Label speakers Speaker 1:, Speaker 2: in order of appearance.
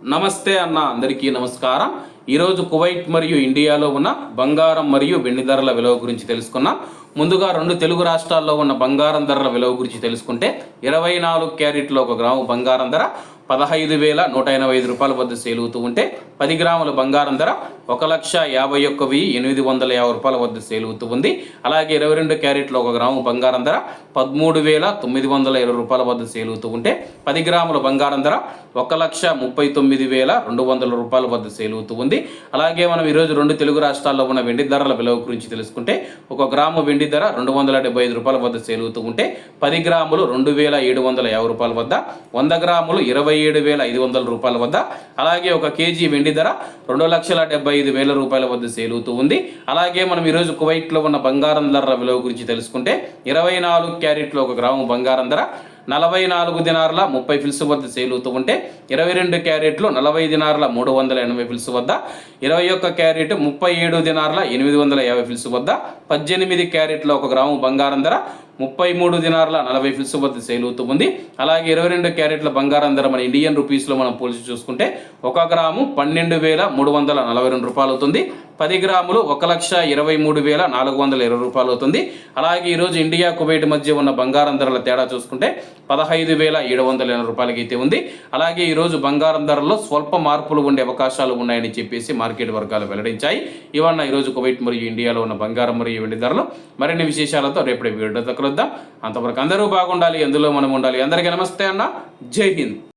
Speaker 1: నమస్తే అన్న, అందరికీ నమస్కారం. ఈరోజు కువైట్ మరియు ఇండియాలో ఉన్న బంగారం మరియు వెండి ధరల విలువ గురించి తెలుసుకున్నాం. ముందుగా రెండు తెలుగు రాష్ట్రాల్లో ఉన్న బంగారం ధరల విలువ గురించి తెలుసుకుంటే 24 క్యారెట్లో 1 గ్రాము బంగారం ధర 15,185 రూపాయల వద్ద సేల్ అవుతూ ఉంటే 10 గ్రాముల బంగారం ధర 1,51,850 రూపాయల వద్ద సేల్ అవుతూ ఉంది. అలాగే 22 క్యారెట్లో 1 గ్రాము బంగారం ధర 13,920 రూపాయల వద్ద సేల్ అవుతూ ఉంటే 10 గ్రాముల బంగారం ధర 1,39,200 రూపాయల వద్ద సేల్ అవుతూ ఉంది. అలాగే మనం ఈరోజు రెండు తెలుగు రాష్ట్రాల్లో ఉన్న వెండి ధరల విలువ గురించి తెలుసుకుంటే 1 గ్రాము వెండి ధర 275 రూపాయల వద్ద సేల్ అవుతూ ఉంటే 10 గ్రాములు 2,750 రూపాయల వద్ద, 100 గ్రాములు 27,500 రూపాయల వద్ద, అలాగే 1 కేజీ వెండి ధర 2,75,000 రూపాయల వద్ద సేల్ అవుతూ ఉంది. అలాగే మనం ఈరోజు కువైట్లో ఉన్న బంగారం ధరల విలువ గురించి తెలుసుకుంటే 24 క్యారెట్లో 1 గ్రాము బంగారం ధర 44 దినార్ల 30 ఫిల్స్ వద్ద సేల్ అవుతూ ఉంటే 22 క్యారెట్లు 40 దినార్ల 380 ఫిల్స్ వద్ద, 21 క్యారెట్ 37 దినార్ల 850 ఫిల్స్ వద్ద, 18 క్యారెట్ల 1 గ్రాము బంగారం ధర 33 దినార్ల 40 ఫిల్స్ వద్ద సేల్ అవుతూ ఉంది. అలాగే 22 క్యారెట్ల బంగారం ధర మన ఇండియన్ రూపీస్లో మనం పోల్చి చూసుకుంటే 1 గ్రాము 12,342 రూపాయలు అవుతుంది. 10 గ్రాములు 1,23,420 రూపాయలు అవుతుంది. అలాగే ఈరోజు ఇండియా కువైట్ మధ్య ఉన్న బంగారం ధరల తేడా చూసుకుంటే 15,780 రూపాయలకి అయితే ఉంది. అలాగే ఈరోజు బంగారం ధరల్లో స్వల్ప మార్పులు ఉండే అవకాశాలు ఉన్నాయని చెప్పేసి మార్కెట్ వర్గాలు వెల్లడించాయి. ఇవన్న ఈరోజు కువైట్ మరియు ఇండియాలో ఉన్న బంగారం మరియు వెండి ధరలు. మరిన్ని విశేషాలతో రేపటి వీడియో కలుద్దాం. అంతవరకు అందరూ బాగుండాలి, ఎందులో మనం ఉండాలి. అందరికీ నమస్తే అన్న, జై హింద్.